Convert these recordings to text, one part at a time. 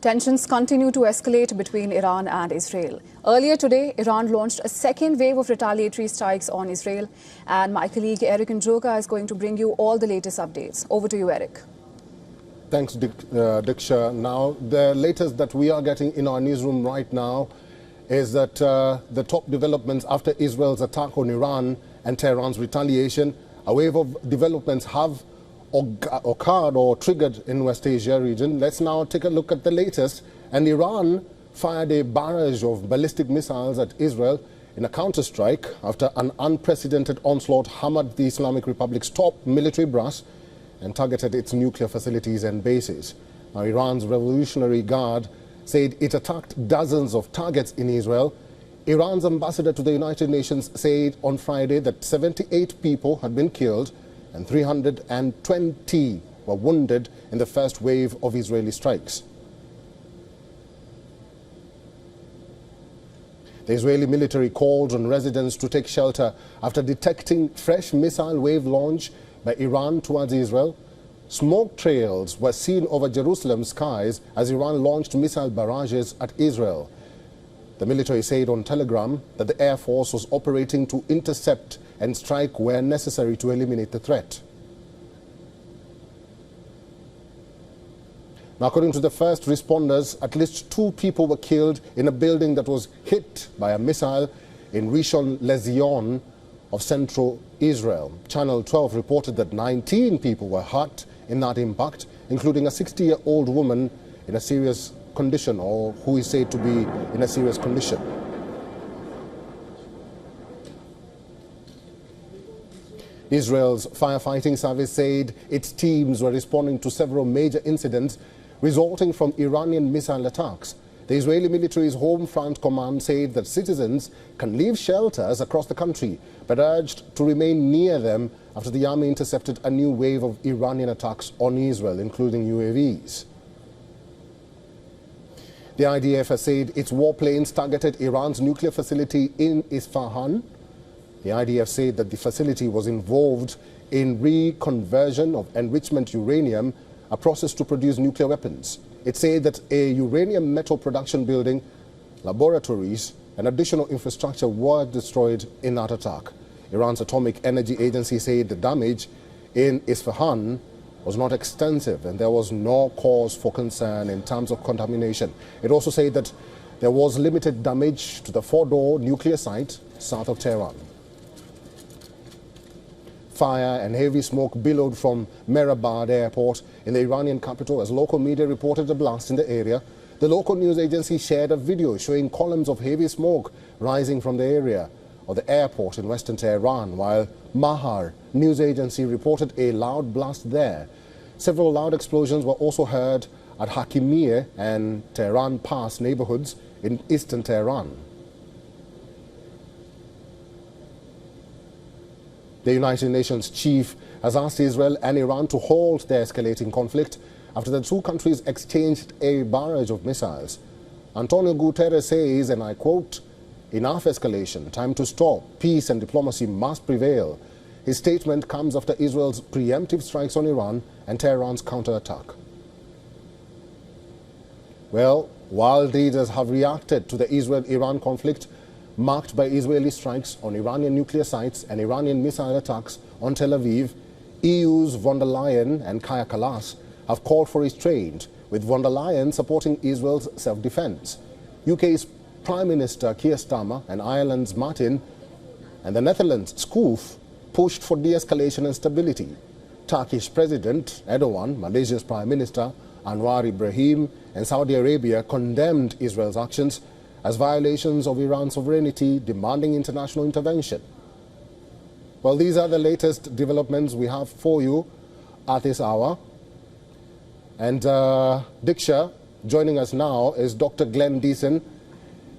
Tensions continue to escalate between Iran and Israel. Earlier today, Iran launched a second wave of retaliatory strikes on Israel. And my colleague Eric Njoka is going to bring you all the latest updates. Over to you, Eric. Thanks, Diksha. Now, the latest that we are getting in our newsroom right now is that the top developments after Israel's attack on Iran and Tehran's retaliation, a wave of developments have occurred or triggered in West Asia region. Let's now take a look at the latest. And Iran fired a barrage of ballistic missiles at Israel in a counterstrike after an unprecedented onslaught hammered the Islamic Republic's top military brass and targeted its nuclear facilities and bases. Now, Iran's Revolutionary Guard said it attacked dozens of targets in Israel. Iran's ambassador to the United Nations said on Friday that 78 people had been killed and 320 were wounded in the first wave of Israeli strikes. The Israeli military called on residents to take shelter after detecting fresh missile wave launch by Iran towards Israel. Smoke trails were seen over Jerusalem's skies as Iran launched missile barrages at Israel. The military said on Telegram that the Air Force was operating to intercept and strike where necessary to eliminate the threat. Now, according to the first responders, at least 2 people were killed in a building that was hit by a missile in Rishon LeZion of central Israel. Channel 12 reported that 19 people were hurt in that impact, including a 60-year-old woman in a serious condition, or who is said to be in a serious condition. Israel's firefighting service said its teams were responding to several major incidents resulting from Iranian missile attacks. The Israeli military's Home Front Command said that citizens can leave shelters across the country, but urged to remain near them after the army intercepted a new wave of Iranian attacks on Israel, including UAVs. The IDF has said its warplanes targeted Iran's nuclear facility in Isfahan. The IDF said that the facility was involved in reconversion of enrichment uranium, a process to produce nuclear weapons. It said that a uranium metal production building, laboratories, and additional infrastructure were destroyed in that attack. Iran's Atomic Energy Agency said the damage in Isfahan was not extensive and there was no cause for concern in terms of contamination. It also said that there was limited damage to the Fordow nuclear site south of Tehran. Fire and heavy smoke billowed from Mehrabad airport in the Iranian capital as local media reported a blast in the area. The local news agency shared a video showing columns of heavy smoke rising from the area of the airport in western Tehran, while Mahar news agency reported a loud blast there. Several loud explosions were also heard at Hakimiyeh and Tehran Pass neighborhoods in eastern Tehran. The United Nations chief has asked Israel and Iran to halt the escalating conflict after the 2 countries exchanged a barrage of missiles. Antonio Guterres says, and I quote, "Enough escalation, time to stop, peace and diplomacy must prevail." His statement comes after Israel's preemptive strikes on Iran and Tehran's counterattack. Well, world leaders have reacted to the Israel-Iran conflict, marked by Israeli strikes on Iranian nuclear sites and Iranian missile attacks on Tel Aviv. EU's von der Leyen and Kaja Kallas have called for restraint, with von der Leyen supporting Israel's self-defense. UK's Prime Minister Keir Starmer and Ireland's Martin and the Netherlands' Schoof pushed for de-escalation and stability. Turkish President Erdogan, Malaysia's Prime Minister Anwar Ibrahim and Saudi Arabia condemned Israel's actions as violations of Iran's sovereignty, demanding international intervention. Well, these are the latest developments we have for you at this hour. And Diksha, joining us now is Dr. Glenn Deason.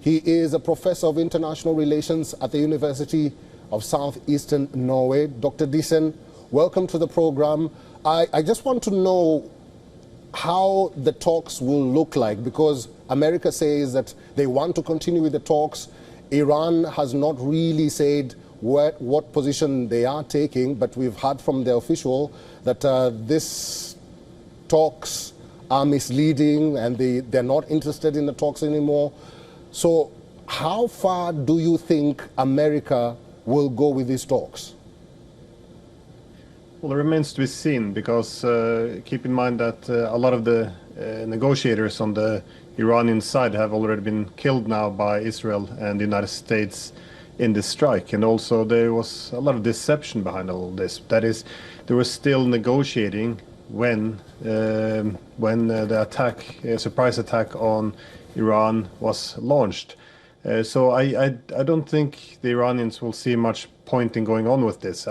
He is a professor of international relations at the University of Southeastern Norway. Dr. Deason, welcome to the program. I just want to know how the talks will look like, because America says that they want to continue with the talks. Iran has not really said what position they are taking, but we've heard from the official that these talks are misleading and they're not interested in the talks anymore. So how far do you think America will go with these talks? Well, it remains to be seen, because keep in mind that a lot of the negotiators on the Iranian side have already been killed now by Israel and the United States in this strike. And also there was a lot of deception behind all of this. That is, they were still negotiating when the attack, surprise attack on Iran was launched. So I don't think the Iranians will see much point in going on with this.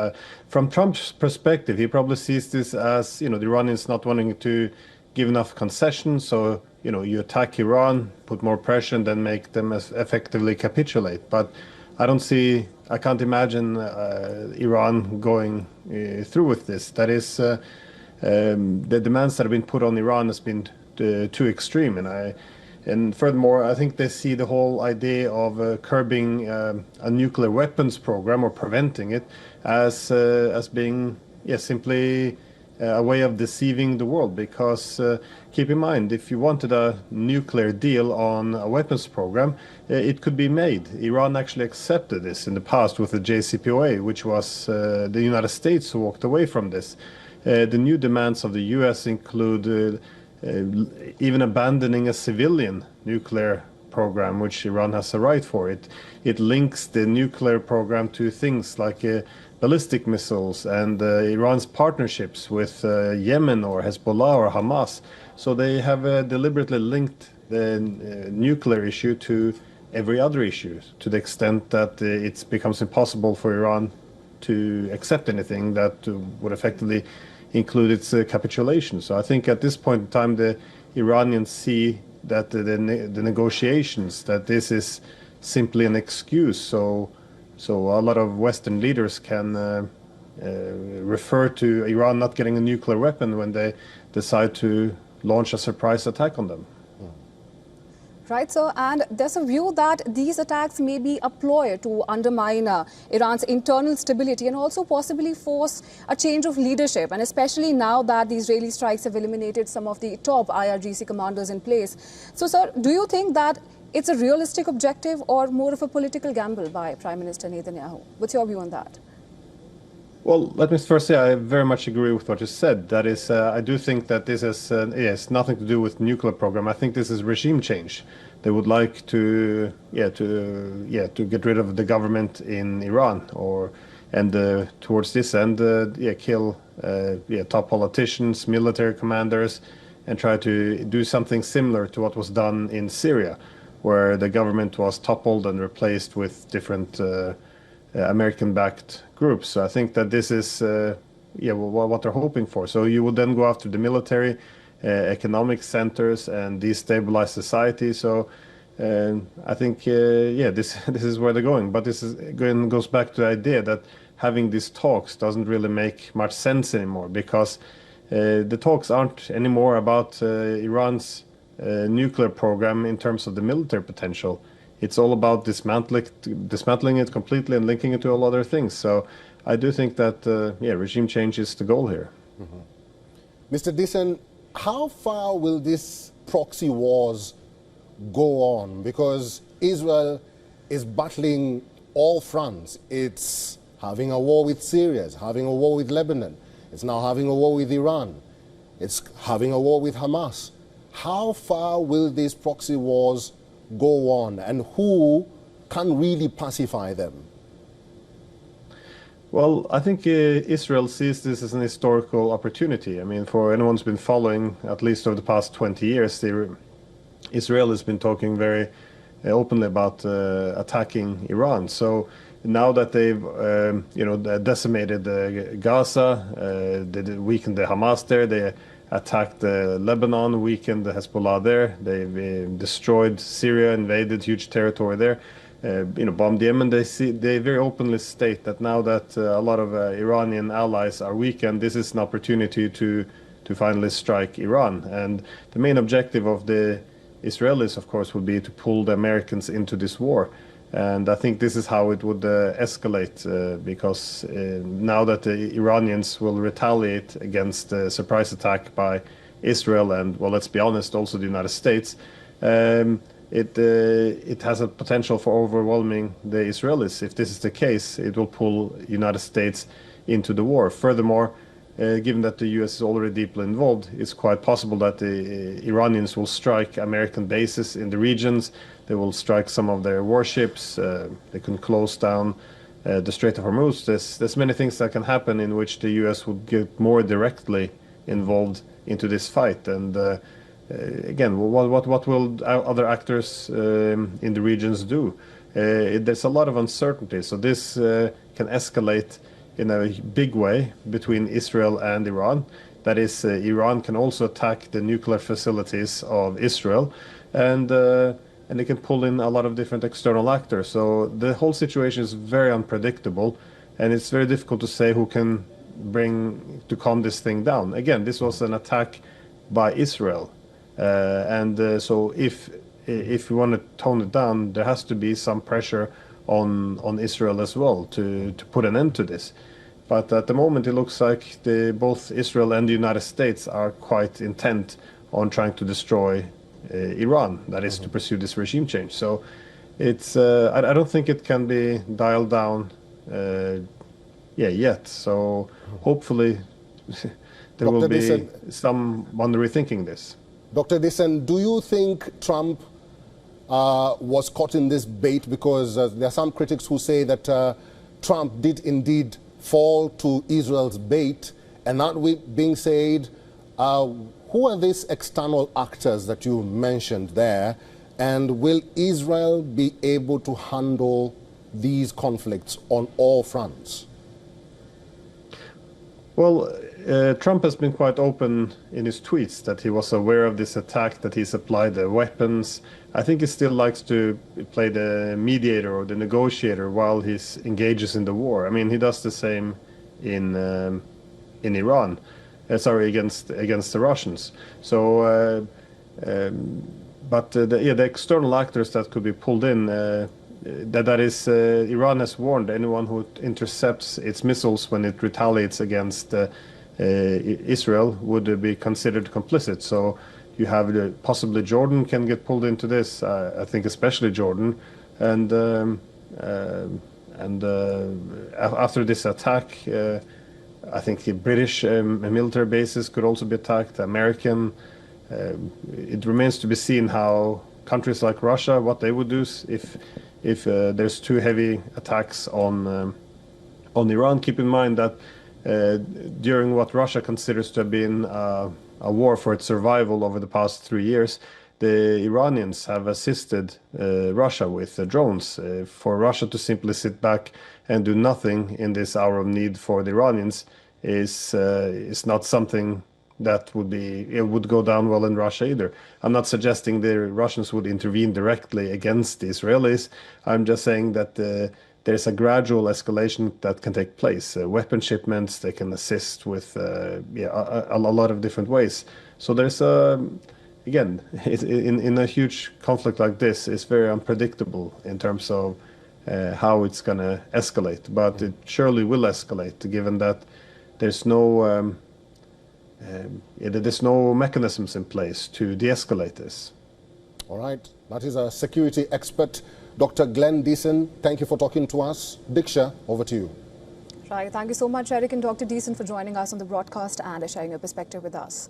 From Trump's perspective, he probably sees this as, the Iranians not wanting to give enough concessions. So, you attack Iran, put more pressure, and then make them effectively capitulate. But I can't imagine Iran going through with this. That is, the demands that have been put on Iran has been too extreme. And furthermore, I think they see the whole idea of curbing a nuclear weapons program or preventing it as being simply a way of deceiving the world. Because keep in mind, if you wanted a nuclear deal on a weapons program, it could be made. Iran actually accepted this in the past with the JCPOA, which was the United States who walked away from this. The new demands of the US include even abandoning a civilian nuclear program, which Iran has a right for. It links the nuclear program to things like ballistic missiles and Iran's partnerships with Yemen or Hezbollah or Hamas. So they have deliberately linked the nuclear issue to every other issue, to the extent that it becomes impossible for Iran to accept anything that would effectively include its capitulation. So I think at this point in time, the Iranians see that the negotiations, that this is simply an excuse. So a lot of Western leaders can refer to Iran not getting a nuclear weapon when they decide to launch a surprise attack on them. Right, sir. And there's a view that these attacks may be a ploy to undermine Iran's internal stability and also possibly force a change of leadership. And especially now that the Israeli strikes have eliminated some of the top IRGC commanders in place. So, sir, do you think that it's a realistic objective or more of a political gamble by Prime Minister Netanyahu? What's your view on that? Well, let me first say I very much agree with what you said. That is, I do think that this has nothing to do with nuclear program. I think this is regime change. They would like to get rid of the government in Iran, and towards this end, kill top politicians, military commanders, and try to do something similar to what was done in Syria, where the government was toppled and replaced with different American-backed groups. So I think that this is what they're hoping for. So you would then go after the military, economic centers, and destabilize society. So I think this is where they're going. But this goes back to the idea that having these talks doesn't really make much sense anymore, because the talks aren't anymore about Iran's nuclear program in terms of the military potential. It's all about dismantling it completely and linking it to all other things. So I do think that regime change is the goal here. Mm-hmm. Mr. Dissen, how far will these proxy wars go on? Because Israel is battling all fronts. It's having a war with Syria, it's having a war with Lebanon, it's now having a war with Iran, it's having a war with Hamas. How far will these proxy wars go on, and who can really pacify them? Well, I think Israel sees this as an historical opportunity. I mean, for anyone who's been following, at least over the past 20 years, Israel has been talking very openly about attacking Iran. So now that they've decimated Gaza, they weakened the Hamas there, they attacked Lebanon, weakened the Hezbollah there. They've destroyed Syria, invaded huge territory there. Bombed Yemen. They very openly state that now that a lot of Iranian allies are weakened, this is an opportunity to finally strike Iran. And the main objective of the Israelis, of course, would be to pull the Americans into this war. And I think this is how it would escalate, because now that the Iranians will retaliate against the surprise attack by Israel and, well, let's be honest, also the United States, it has a potential for overwhelming the Israelis. If this is the case, it will pull United States into the war. Furthermore, given that the U.S. is already deeply involved, it's quite possible that the Iranians will strike American bases in the regions. They will strike some of their warships. They can close down the Strait of Hormuz. There's many things that can happen in which the U.S. would get more directly involved into this fight. And again, what will other actors in the regions do? There's a lot of uncertainty. So this can escalate in a big way between Israel and Iran. That is, Iran can also attack the nuclear facilities of Israel, and it can pull in a lot of different external actors. So the whole situation is very unpredictable, and it's very difficult to say who can to calm this thing down. Again, this was an attack by Israel, so if we want to tone it down, there has to be some pressure on Israel as well to put an end to this. But at the moment, it looks like both Israel and the United States are quite intent on trying to destroy Iran, that is, to pursue this regime change. So it's I don't think it can be dialed down yet. So hopefully there will be someone rethinking this. Dr. Dissen, do you think Trump was caught in this bait? Because there are some critics who say that Trump did indeed fall to Israel's bait. And that being said, who are these external actors that you mentioned there? And will Israel be able to handle these conflicts on all fronts? Well, Trump has been quite open in his tweets that he was aware of this attack, that he supplied the weapons. I think he still likes to play the mediator or the negotiator while he engages in the war. I mean, he does the same in Iran, against the Russians. So, but the external actors that could be pulled in, that is, Iran has warned anyone who intercepts its missiles when it retaliates against Israel would be considered complicit. So you have possibly Jordan can get pulled into this. I think especially Jordan, and after this attack, I think the British military bases could also be attacked. American. It remains to be seen how countries like Russia, what they would do if there's too heavy attacks on Iran. Keep in mind that during what Russia considers to have been a war for its survival over the past 3 years, the Iranians have assisted Russia with drones. For Russia to simply sit back and do nothing in this hour of need for the Iranians is not something that would go down well in Russia either. I'm not suggesting the Russians would intervene directly against the Israelis. I'm just saying that there's a gradual escalation that can take place. Weapon shipments, they can assist with a lot of different ways. So there's again, in a huge conflict like this, it's very unpredictable in terms of how it's going to escalate. But it surely will escalate, given that there's no mechanisms in place to de-escalate this. All right. That is a security expert, Dr. Glenn Dissen. Thank you for talking to us. Diksha, over to you. Right. Thank you so much, Eric and Dr. Dissen, for joining us on the broadcast and sharing your perspective with us.